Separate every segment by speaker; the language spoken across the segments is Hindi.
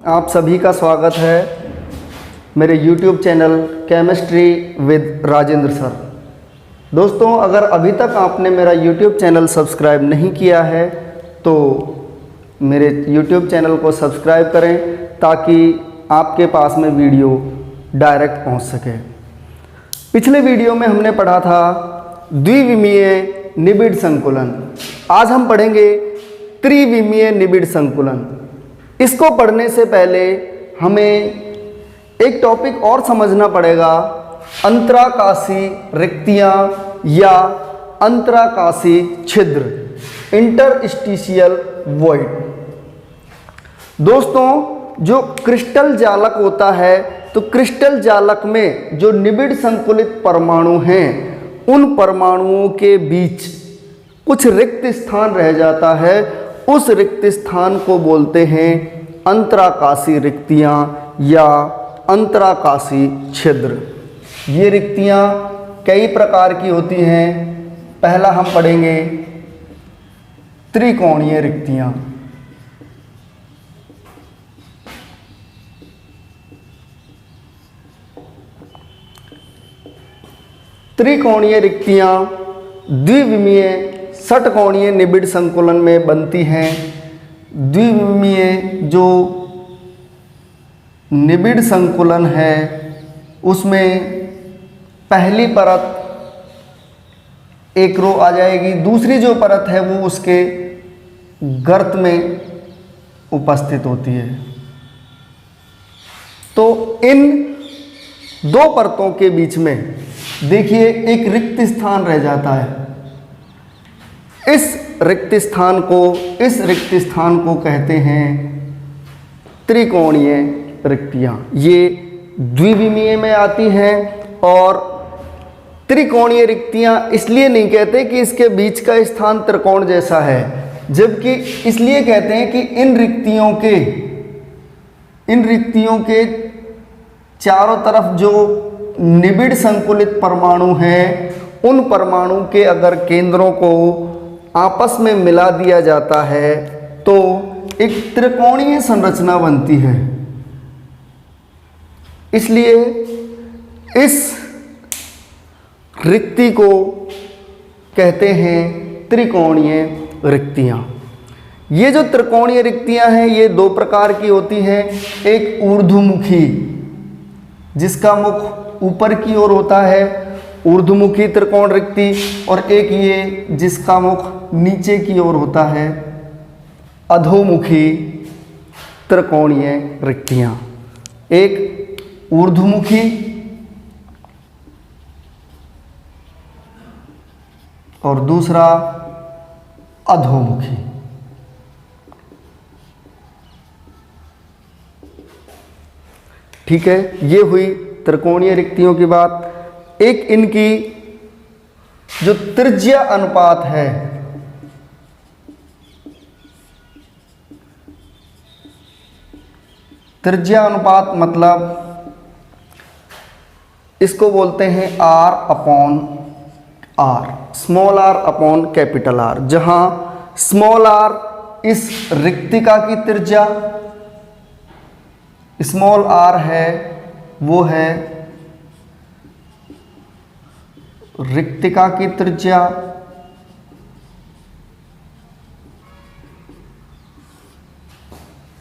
Speaker 1: आप सभी का स्वागत है मेरे YouTube channel chemistry with Rajendra sir. दोस्तों, अगर अभी तक आपने मेरा YouTube चैनल सब्सक्राइब नहीं किया है तो मेरे YouTube चैनल को सब्सक्राइब करें ताकि आपके पास में वीडियो डायरेक्ट पहुंच सके। पिछले वीडियो में हमने पढ़ा था द्विविमीय निबिड़ संकुलन। आज हम पढ़ेंगे त्रिविमीय निबिड़ संकुलन। इसको पढ़ने से पहले हमें एक टॉपिक और समझना पड़ेगा, अंतराकाशी रिक्तियां या अंतराकाशी छिद्र, इंटरस्टिशियल वॉइड। दोस्तों, जो क्रिस्टल जालक होता है तो क्रिस्टल जालक में जो निबिड़ संकुलित परमाणु हैं उन परमाणुओं के बीच कुछ रिक्त स्थान रह जाता है। उस रिक्त स्थान को बोलते हैं अंतराकाशी रिक्तियां या अंतराकाशी छिद्र। ये रिक्तियां कई प्रकार की होती हैं। पहला हम पढ़ेंगे त्रिकोणीय रिक्तियां। त्रिकोणीय रिक्तियां द्विविमीय षटकोणीय निबिड़ संकुलन में बनती हैं। द्विविमीय जो निबिड़ संकुलन है उसमें पहली परत एक रो आ जाएगी, दूसरी जो परत है वो उसके गर्त में उपस्थित होती है। तो इन दो परतों के बीच में देखिए एक रिक्त स्थान रह जाता है। इस रिक्त स्थान को कहते हैं त्रिकोणीय रिक्तियां। ये द्विविमीय में आती हैं और त्रिकोणीय रिक्तियां इसलिए नहीं कहते कि इसके बीच का स्थान त्रिकोण जैसा है, जबकि इसलिए कहते हैं कि इन रिक्तियों के चारों तरफ जो निबिड़ संकुलित परमाणु हैं उन परमाणु के अगर केंद्रों को आपस में मिला दिया जाता है तो एक त्रिकोणीय संरचना बनती है। इसलिए इस रिक्ति को कहते हैं त्रिकोणीय रिक्तियां। ये जो त्रिकोणीय रिक्तियां हैं ये दो प्रकार की होती हैं। एक ऊर्ध्वमुखी जिसका मुख ऊपर की ओर होता है, ऊर्ध्वमुखी त्रिकोण रिक्ति, और एक ये जिसका मुख नीचे की ओर होता है, अधोमुखी त्रिकोणीय रिक्तियां। एक ऊर्ध्वमुखी और दूसरा अधोमुखी। ठीक है, ये हुई त्रिकोणीय रिक्तियों की बात। एक इनकी जो त्रिज्या अनुपात है, त्रिज्या अनुपात मतलब इसको बोलते हैं R/R, small r upon capital R, जहां स्मॉल r इस रिक्तिका की त्रिज्या, स्मॉल r है वो है रिक्तिका की त्रिज्या,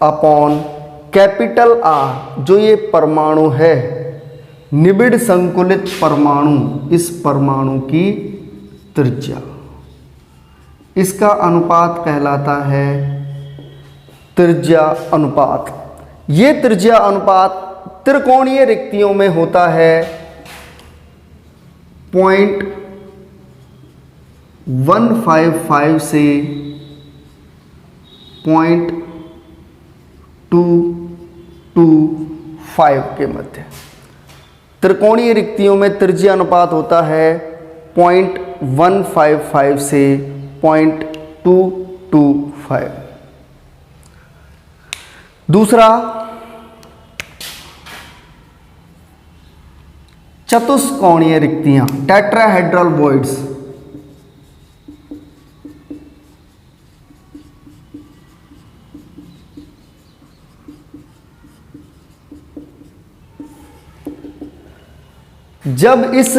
Speaker 1: अपॉन कैपिटल R जो ये परमाणु है, निबिड़ संकुलित परमाणु, इस परमाणु की त्रिज्या। इसका अनुपात कहलाता है त्रिज्या अनुपात। ये त्रिज्या अनुपात त्रिकोणीय रिक्तियों में होता है 0.155 से 0.225 के मध्य। त्रिकोणीय रिक्तियों में त्रिज्या अनुपात होता है 0.155 से 0.225। दूसरा चतुष्कोणीय रिक्तियां, टेट्राहेड्रल वॉइड्स। जब इस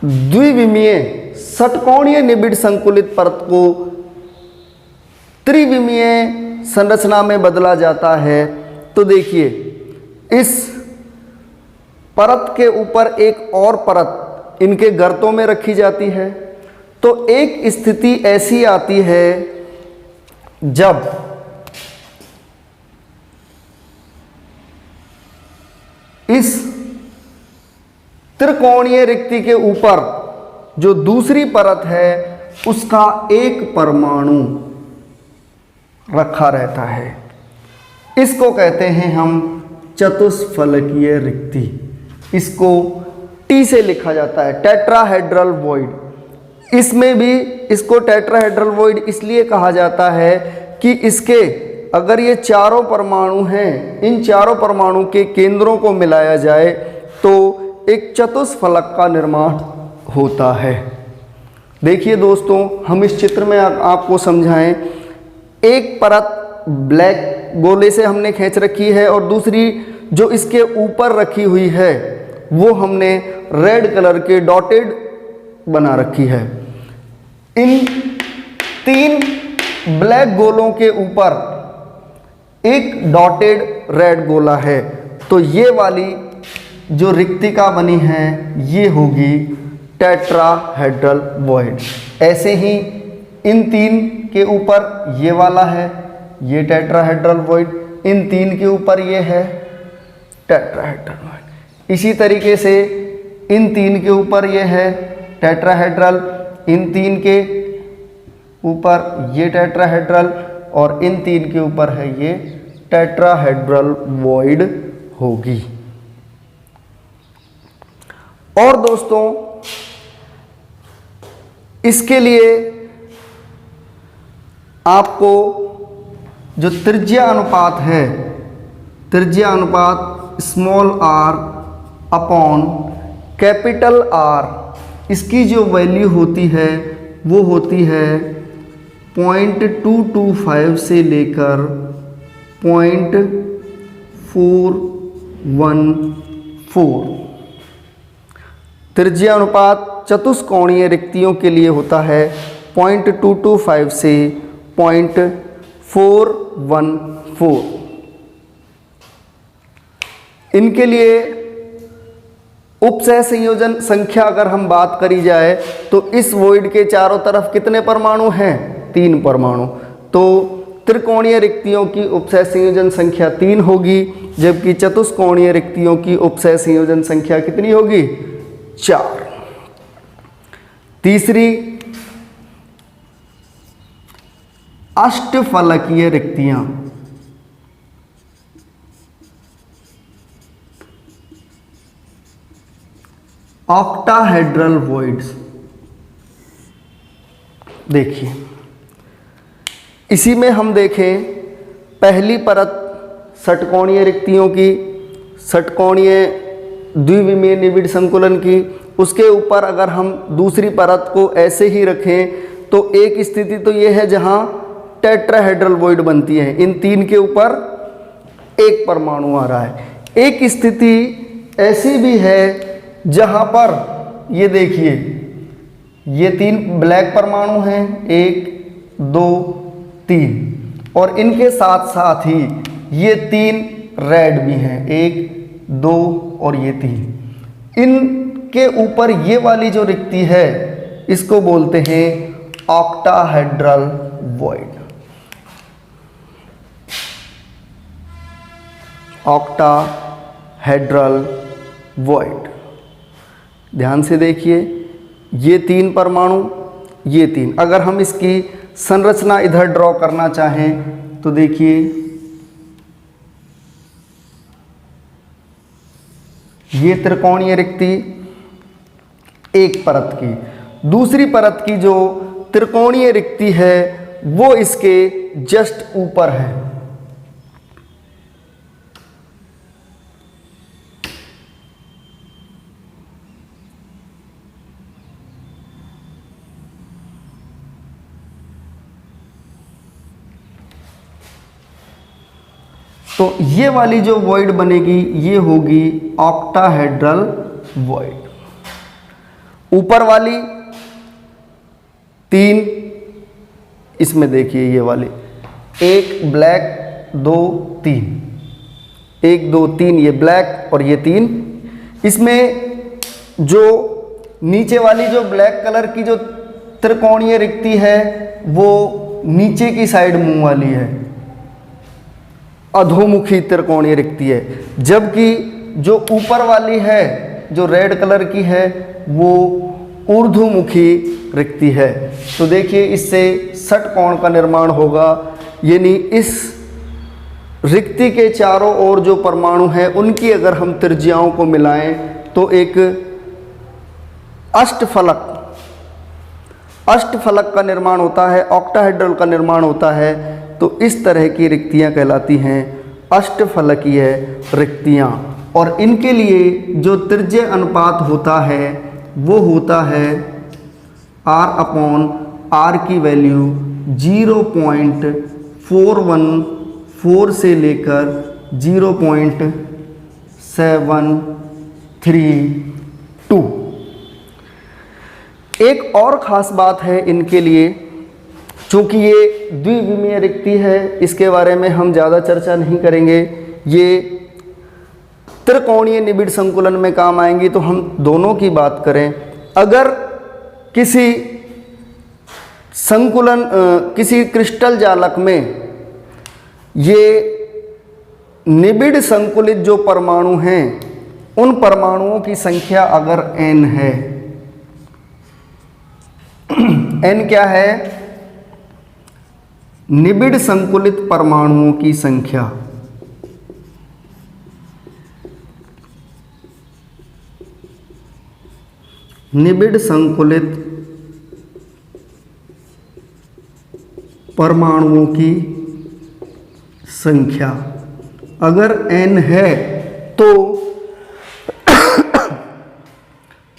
Speaker 1: द्विविमीय षटकोणीय निबिड़ संकुलित परत को त्रिविमीय संरचना में बदला जाता है तो देखिए इस परत के ऊपर एक और परत इनके गर्तों में रखी जाती है। तो एक स्थिति ऐसी आती है जब इस त्रिकोणीय रिक्ति के ऊपर जो दूसरी परत है उसका एक परमाणु रखा रहता है। इसको कहते हैं हम चतुष्फलकीय रिक्ति। इसको टी से लिखा जाता है, टेट्राहेड्रल वॉइड। इसमें भी इसको टेट्राहेड्रल वॉइड इसलिए कहा जाता है कि इसके अगर ये चारों परमाणु हैं, इन चारों परमाणु के केंद्रों को मिलाया जाए तो एक चतुष्फलक का निर्माण होता है। देखिए दोस्तों, हम इस चित्र में आपको समझाएं। एक परत ब्लैक गोले से हमने खींच रखी है और दूसरी जो इसके ऊपर रखी हुई है वो हमने रेड कलर के डॉटेड बना रखी है। इन तीन ब्लैक गोलों के ऊपर एक डॉटेड रेड गोला है। तो ये वाली जो रिक्तिका बनी है ये होगी टेट्राहेड्रल वॉइड। ऐसे ही इन तीन के ऊपर ये वाला है, ये टेट्राहेड्रल वॉइड। इन तीन के ऊपर ये है टेट्राहेड्रल वॉइड। इसी तरीके से इन तीन के ऊपर ये है टेट्राहेड्रल, इन तीन के ऊपर ये टेट्राहेड्रल और इन तीन के ऊपर है ये टेट्राहेड्रल वॉइड होगी। और दोस्तों, इसके लिए आपको जो त्रिज्या अनुपात है, त्रिज्या अनुपात small r upon capital R, इसकी जो वैल्यू होती है वो होती है 0.225 से लेकर 0.414। त्रिज्या अनुपात चतुष्कोणीय रिक्तियों के लिए होता है 0.225 से 0.414। इनके लिए उपसह संयोजन संख्या अगर हम बात करी जाए तो इस वॉइड के चारों तरफ कितने परमाणु हैं? 3 परमाणु। तो त्रिकोणीय रिक्तियों की उपसह संयोजन संख्या 3 होगी, जबकि चतुष्कोणीय रिक्तियों की उपसह संयोजन संख्या कितनी होगी? 4। तीसरी, अष्टफलकीय रिक्तियां। Octahedral voids. देखिए इसी में हम देखें, पहली परत षटकोणीय रिक्तियों की, षटकोणीय द्विविमीय निबिड़ संकुलन की, उसके ऊपर अगर हम दूसरी परत को ऐसे ही रखें तो एक स्थिति तो ये है जहां टेट्राहेड्रल वॉइड बनती है। इन तीन के ऊपर एक परमाणु आ रहा है। एक स्थिति ऐसी भी है जहां पर ये देखिए ये 3 ब्लैक परमाणु हैं, 1 2 3, और इनके साथ साथ ही ये 3 रेड भी हैं, 1 2 और ये 3। इनके ऊपर ये वाली जो रिक्ति है इसको बोलते हैं ऑक्टाहेड्रल वॉइड। Octahedral void. ध्यान से देखिए, ये 3 परमाणु, ये 3। अगर हम इसकी संरचना इधर ड्रॉ करना चाहें तो देखिए ये त्रिकोणीय रिक्ति एक परत की, दूसरी परत की जो त्रिकोणीय रिक्ति है वो इसके जस्ट ऊपर है। तो ये वाली जो वॉइड बनेगी ये होगी ऑक्टाहेड्रल वॉइड। ऊपर वाली 3, इसमें देखिए ये वाली 1 ब्लैक 2 3, 1 2 3 ये ब्लैक और ये 3। इसमें जो नीचे वाली जो ब्लैक कलर की जो त्रिकोणीय रिक्ति है वो नीचे की साइड मुंह वाली है, अधोमुखी त्रिकोणीय रिक्ति है। जबकि जो ऊपर वाली है जो रेड कलर की है वो ऊर्ध्वमुखी रिक्ति है। तो देखिए इससे षटकोण का निर्माण होगा, यानी इस रिक्ति के चारों ओर जो परमाणु हैं उनकी अगर हम त्रिज्याओं को मिलाएं तो एक अष्टफलक का निर्माण होता है, ऑक्टाहेड्रल का निर्माण होता है। तो इस तरह की रिक्तियां कहलाती हैं अष्टफलकीय रिक्तियां। और इनके लिए जो त्रिज्य अनुपात होता है वो होता है R/R की वैल्यू 0.414 से लेकर 0.732। एक और ख़ास बात है इनके लिए, चूँकि ये द्विविमीय रिक्ति है इसके बारे में हम ज़्यादा चर्चा नहीं करेंगे, ये त्रिकोणीय निबिड़ संकुलन में काम आएंगी। तो हम दोनों की बात करें, अगर किसी संकुलन किसी क्रिस्टल जालक में ये निबिड़ संकुलित जो परमाणु हैं उन परमाणुओं की संख्या अगर n है, n क्या है? निबिड़ संकुलित परमाणुओं की संख्या। निबिड़ संकुलित परमाणुओं की संख्या अगर n है तो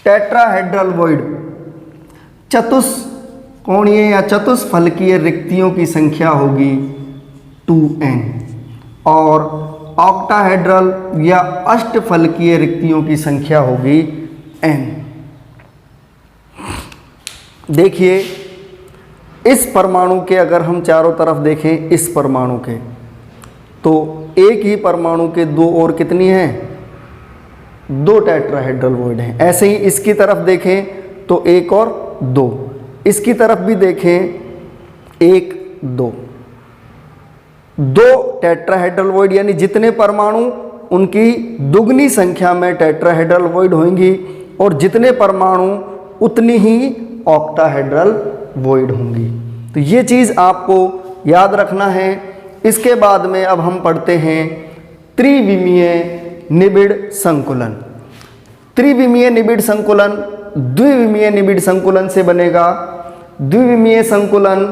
Speaker 1: टेट्राहेड्रल वॉइड चतुष्कोणीय या चतुष्फलकीय रिक्तियों की संख्या होगी 2n और ऑक्टाहेड्रल या अष्टफलकीय रिक्तियों की संख्या होगी n। देखिए इस परमाणु के अगर हम चारों तरफ देखें, इस परमाणु के, तो एक ही परमाणु के दो और कितनी हैं? 2 टेट्राहेड्रल वॉइड हैं। ऐसे ही इसकी तरफ देखें तो 1 और 2, इसकी तरफ भी देखें 1 2, 2 टेट्राहेड्रल वॉइड, यानी जितने परमाणु उनकी दुगनी संख्या में टेट्राहेड्रल वॉइड होंगी और जितने परमाणु उतनी ही ऑक्टाहेड्रल वॉइड होंगी। तो ये चीज़ आपको याद रखना है। इसके बाद में अब हम पढ़ते हैं त्रिविमीय निबिड़ संकुलन। त्रिविमीय निबिड़ संकुलन द्विविमीय निबिड़ संकुलन से बनेगा। द्विविमीय संकुलन